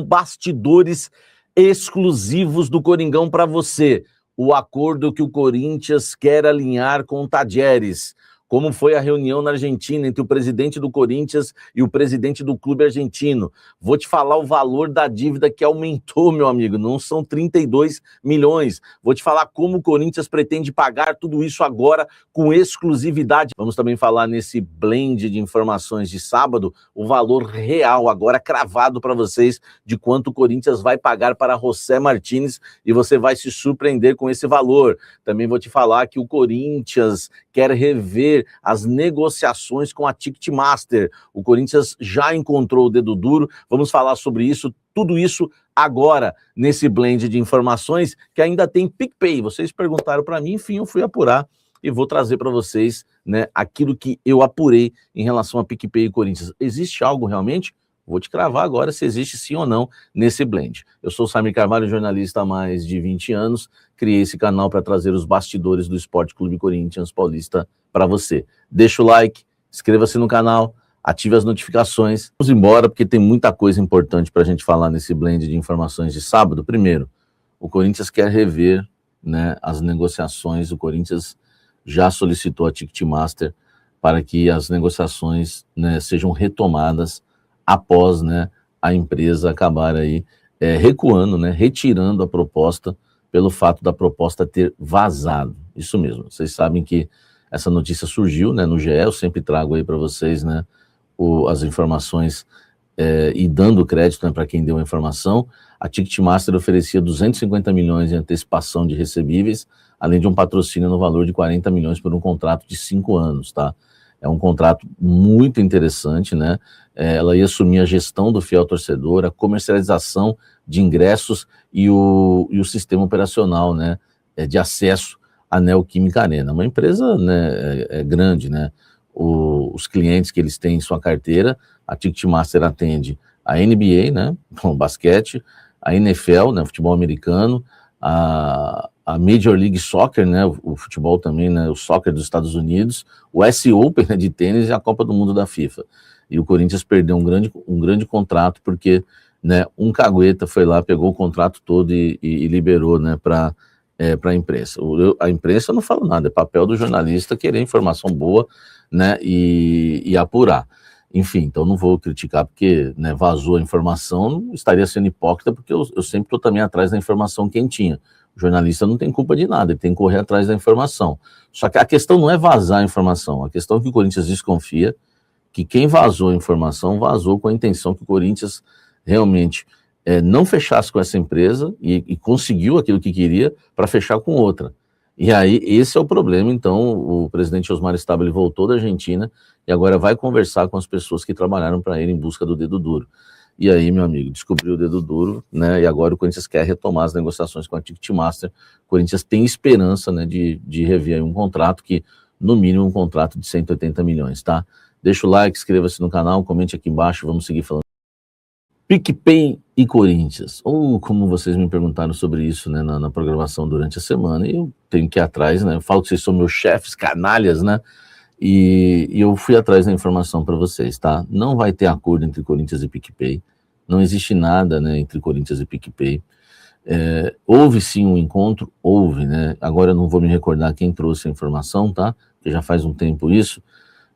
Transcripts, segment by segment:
Bastidores exclusivos do Coringão para você. O acordo que o Corinthians quer alinhar com o Tadieres. Como foi a reunião na Argentina entre o presidente do Corinthians e o presidente do clube argentino. Vou te falar o valor da dívida que aumentou, meu amigo. Não são 32 milhões. Vou te falar como o Corinthians pretende pagar tudo isso agora com exclusividade. Vamos também falar nesse blend de informações de sábado, o valor real, agora cravado para vocês, de quanto o Corinthians vai pagar para José Martínez, e você vai se surpreender com esse valor. Também vou te falar que o Corinthians quer rever as negociações com a Ticketmaster. O Corinthians já encontrou o dedo duro. Vamos falar sobre isso, tudo isso agora, nesse blend de informações que ainda tem PicPay. Vocês perguntaram para mim, enfim, eu fui apurar e vou trazer para vocês, né, aquilo que eu apurei em relação a PicPay e Corinthians. Existe algo realmente? Vou te cravar agora se existe sim ou não nesse blend. Eu sou o Samir Carvalho, jornalista há mais de 20 anos. Criei esse canal para trazer os bastidores do Esporte Clube Corinthians Paulista para você. Deixa o like, inscreva-se no canal, ative as notificações. Vamos embora porque tem muita coisa importante para a gente falar nesse blend de informações de sábado. Primeiro, o Corinthians quer rever, né, as negociações. O Corinthians já solicitou a Ticketmaster para que as negociações, né, sejam retomadas após, né, a empresa acabar aí recuando, né, retirando a proposta pelo fato da proposta ter vazado. Isso mesmo, vocês sabem que essa notícia surgiu, né, no GE, eu sempre trago aí para vocês, né, as informações e dando crédito, né, para quem deu a informação. A Ticketmaster oferecia 250 milhões em antecipação de recebíveis, além de um patrocínio no valor de 40 milhões por um contrato de 5 anos, tá? É um contrato muito interessante, né? Ela ia assumir a gestão do fiel torcedor, a comercialização de ingressos e o sistema operacional, né, de acesso à Neoquímica Arena. Uma empresa, né, grande, né? Os clientes que eles têm em sua carteira, a Ticketmaster atende a NBA, né, o basquete, a NFL, né, o futebol americano, a Major League Soccer, né, o futebol também, né, o soccer dos Estados Unidos, o US Open, né, de tênis, e a Copa do Mundo da FIFA. E o Corinthians perdeu um grande contrato porque, né, um cagueta foi lá, pegou o contrato todo e liberou, né, para a imprensa. A imprensa, eu não falo nada, é papel do jornalista querer informação boa, né, e apurar. Enfim, então não vou criticar porque, né, vazou a informação, estaria sendo hipócrita, porque eu sempre estou também atrás da informação quentinha. O jornalista não tem culpa de nada, ele tem que correr atrás da informação. Só que a questão não é vazar a informação, a questão é que o Corinthians desconfia que quem vazou a informação vazou com a intenção que o Corinthians realmente não fechasse com essa empresa e conseguiu aquilo que queria para fechar com outra. E aí, esse é o problema. Então, o presidente Osmar Stabile voltou da Argentina e agora vai conversar com as pessoas que trabalharam para ele em busca do dedo duro. E aí, meu amigo, descobriu o dedo duro, né? E agora o Corinthians quer retomar as negociações com a Ticketmaster. O Corinthians tem esperança, né, de rever aí um contrato que, no mínimo, um contrato de 180 milhões, tá? Deixa o like, inscreva-se no canal, comente aqui embaixo, vamos seguir falando. PicPay e Corinthians. Ou como vocês me perguntaram sobre isso, né, na programação durante a semana, e eu tenho que ir atrás, né? Eu falo que vocês são meus chefes, canalhas, né? E eu fui atrás da informação para vocês, tá? Não vai ter acordo entre Corinthians e PicPay, não existe nada, né, entre Corinthians e PicPay. Houve sim um encontro, houve, né? Agora eu não vou me recordar quem trouxe a informação, tá? Porque já faz um tempo isso,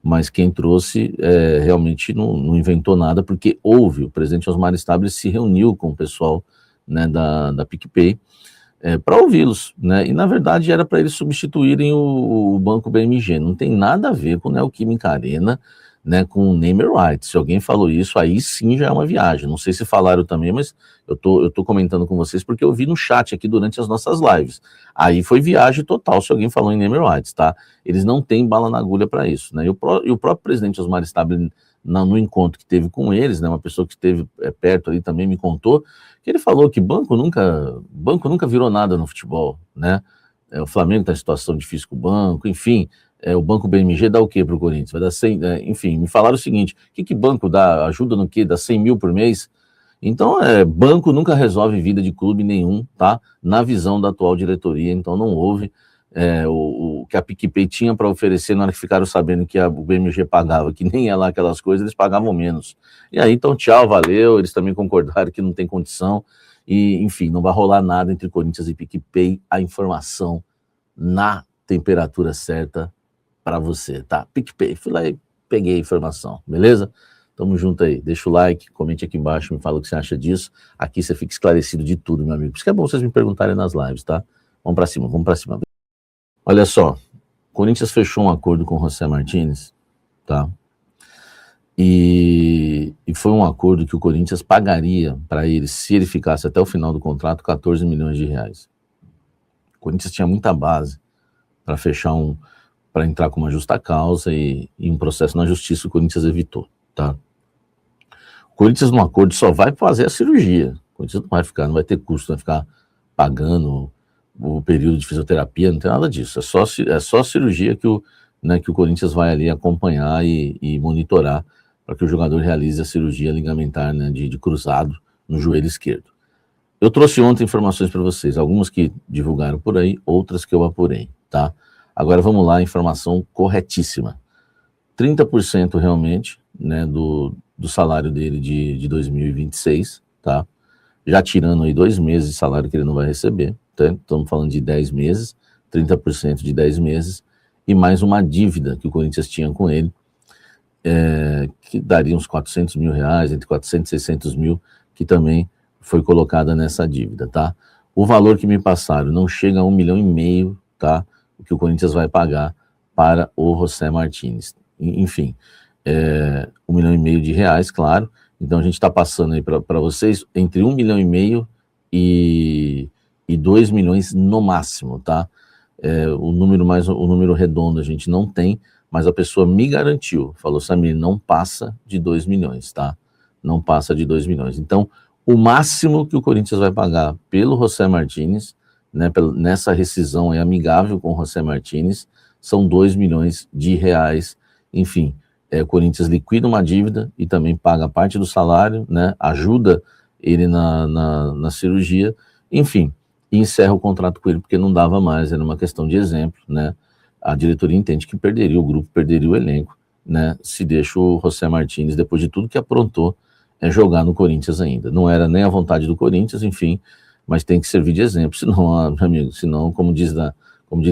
mas quem trouxe realmente não inventou nada, porque houve, o presidente Osmar Stabile se reuniu com o pessoal, né, da PicPay, para ouvi-los, né, e na verdade era para eles substituírem o Banco BMG, não tem nada a ver com Neoquímica Arena, né, com o name rights. Se alguém falou isso, aí sim já é uma viagem, não sei se falaram também, mas eu tô comentando com vocês porque eu vi no chat aqui durante as nossas lives, aí foi viagem total se alguém falou em name rights, tá? Eles não têm bala na agulha para isso, né, e o próprio presidente Osmar Stabile, no encontro que teve com eles, né, uma pessoa que esteve perto ali também me contou, que ele falou que banco nunca virou nada no futebol, né, o Flamengo está em situação difícil com o banco, enfim, o Banco BMG dá o quê para o Corinthians? Vai dar 100, enfim, me falaram o seguinte, o que banco dá, ajuda no quê? Dá 100 mil por mês? Então, banco nunca resolve vida de clube nenhum, tá? Na visão da atual diretoria, então não houve o que a PicPay tinha para oferecer, na hora que ficaram sabendo que o BMG pagava, que nem ia lá aquelas coisas, eles pagavam menos. E aí, então, tchau, valeu, eles também concordaram que não tem condição, e, enfim, não vai rolar nada entre Corinthians e PicPay, a informação na temperatura certa para você, tá? PicPay, fui lá e peguei a informação, beleza? Tamo junto aí, deixa o like, comente aqui embaixo, me fala o que você acha disso, aqui você fica esclarecido de tudo, meu amigo, por isso que é bom vocês me perguntarem nas lives, tá? Vamos para cima, vamos para cima. Olha só, o Corinthians fechou um acordo com o José Martínez, tá? E foi um acordo que o Corinthians pagaria para ele, se ele ficasse até o final do contrato, 14 milhões de reais. O Corinthians tinha muita base para fechar para entrar com uma justa causa e um processo na justiça, o Corinthians evitou, tá? O Corinthians no acordo só vai fazer a cirurgia, o Corinthians não vai ter custo, não vai ficar pagando o período de fisioterapia, não tem nada disso, é só a cirurgia que o Corinthians vai ali acompanhar e monitorar para que o jogador realize a cirurgia ligamentar, né, de cruzado no joelho esquerdo. Eu trouxe ontem informações para vocês, algumas que divulgaram por aí, outras que eu apurei, tá? Agora vamos lá, informação corretíssima. 30% realmente, né, do salário dele de 2026, tá? Já tirando aí 2 meses de salário que ele não vai receber, tá? Estamos falando de 10 meses, 30% de 10 meses, e mais uma dívida que o Corinthians tinha com ele, que daria uns 400 mil reais, entre 400 e 600 mil, que também foi colocada nessa dívida, tá? O valor que me passaram não chega a 1,5 milhão, tá? O que o Corinthians vai pagar para o José Martínez. Enfim, 1,5 milhão de reais, claro. Então a gente está passando aí para vocês entre 1,5 milhão e 2 milhões no máximo, tá? O número redondo a gente não tem, mas a pessoa me garantiu, falou, Samir, não passa de 2 milhões, tá? Não passa de 2 milhões. Então, o máximo que o Corinthians vai pagar pelo José Martínez, né, nessa rescisão amigável com o José Martínez, são 2 milhões de reais. Enfim, o Corinthians liquida uma dívida e também paga parte do salário, né, ajuda ele na cirurgia, enfim, e encerra o contrato com ele, porque não dava mais, era uma questão de exemplo, né? A diretoria entende que perderia o grupo, perderia o elenco, né? Se deixa o José Martínez, depois de tudo que aprontou, jogar no Corinthians ainda. Não era nem a vontade do Corinthians, enfim, mas tem que servir de exemplo, senão, meu amigo, senão, como diria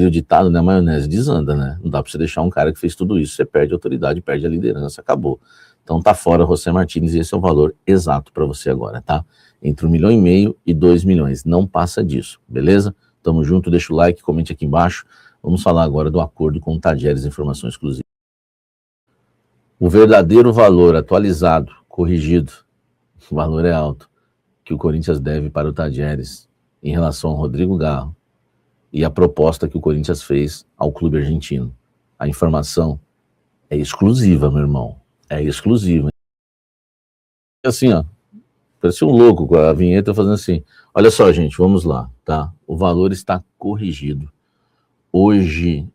o ditado, né, a maionese desanda, né? Não dá para você deixar um cara que fez tudo isso, você perde a autoridade, perde a liderança, acabou. Então tá fora José Martínez e esse é o valor exato para você agora, tá? Entre 1,5 milhão e 2 milhões, não passa disso, beleza? Tamo junto, deixa o like, comente aqui embaixo. Vamos falar agora do acordo com o Tadieres, informação exclusiva. O verdadeiro valor atualizado, corrigido, o valor é alto, que o Corinthians deve para o Tadieres em relação ao Rodrigo Garro e a proposta que o Corinthians fez ao clube argentino. A informação é exclusiva, meu irmão, é exclusiva. Assim, ó, parecia um louco com a vinheta fazendo assim. Olha só, gente, vamos lá, tá? O valor está corrigido. Hoje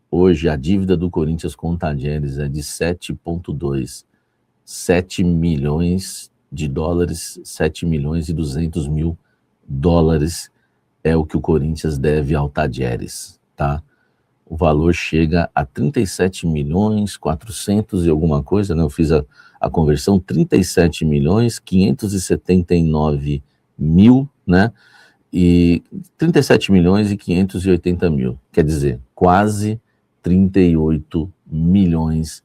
a dívida do Corinthians com o Tadieres é de 7,2, 7 milhões de dólares, 7 milhões e 200 mil dólares é o que o Corinthians deve ao Tadieres, tá? O valor chega a 37 milhões, 400 e alguma coisa, né? Eu fiz a conversão, 37 milhões, 579 mil, né? E 37 milhões e 580 mil, quer dizer, quase 38 milhões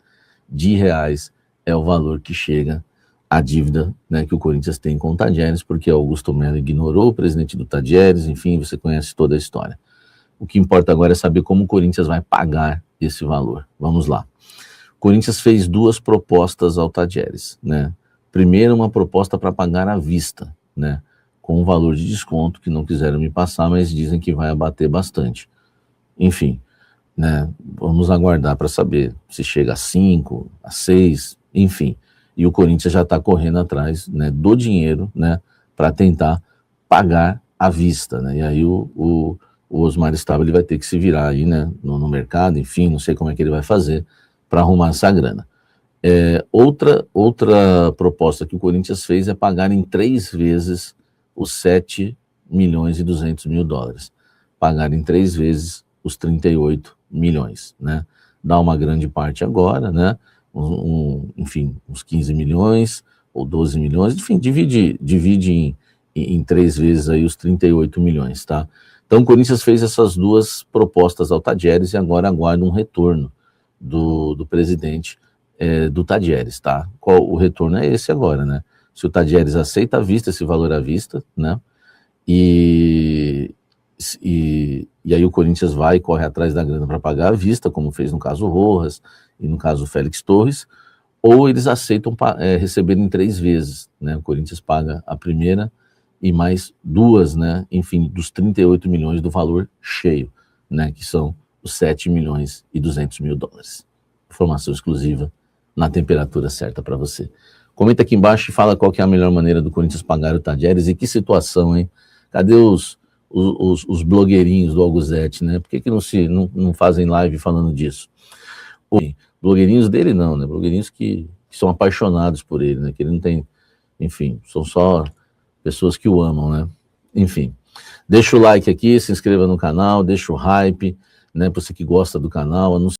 de reais é o valor que chega a dívida, né, que o Corinthians tem com o Tadieres, porque Augusto Melo ignorou o presidente do Tadieres, enfim, você conhece toda a história. O que importa agora é saber como o Corinthians vai pagar esse valor. Vamos lá. O Corinthians fez 2 propostas ao Tadieres, né? Primeiro, uma proposta para pagar à vista, né? Com um valor de desconto que não quiseram me passar, mas dizem que vai abater bastante. Enfim, né? Vamos aguardar para saber se chega a 5, a 6, enfim. E o Corinthians já está correndo atrás, né, do dinheiro, né, para tentar pagar à vista, né? E aí o Osmar Stable ele vai ter que se virar aí, né, no mercado, enfim, não sei como é que ele vai fazer para arrumar essa grana. Outra proposta que o Corinthians fez é pagar em 3 vezes os 7 milhões e 200 mil dólares. Pagar em 3 vezes os 38 milhões, né? Dá uma grande parte agora, né? Enfim, uns 15 milhões ou 12 milhões, enfim, divide em 3 vezes aí os 38 milhões, tá? Então o Corinthians fez essas duas propostas ao Tadieres e agora aguarda um retorno do presidente do Tadieres, tá? Qual o retorno é esse agora, né? Se o Tadieres aceita à vista esse valor à vista, né? E aí o Corinthians vai e corre atrás da grana para pagar à vista, como fez no caso Rojas e no caso Félix Torres, ou eles aceitam receber em 3 vezes, né? O Corinthians paga a primeira e mais 2, né? Enfim, dos 38 milhões do valor cheio, né? Que são os 7 milhões e 200 mil dólares. Informação exclusiva na temperatura certa para você. Comenta aqui embaixo e fala qual que é a melhor maneira do Corinthians pagar o Tadieres e que situação, hein? Cadê os blogueirinhos do Alguzete, né? Por que não fazem live falando disso? Blogueirinhos dele não, né? Blogueirinhos que são apaixonados por ele, né? Que ele não tem, enfim, são só pessoas que o amam, né? Enfim, deixa o like aqui, se inscreva no canal, deixa o hype, né? Você que gosta do canal, anuncia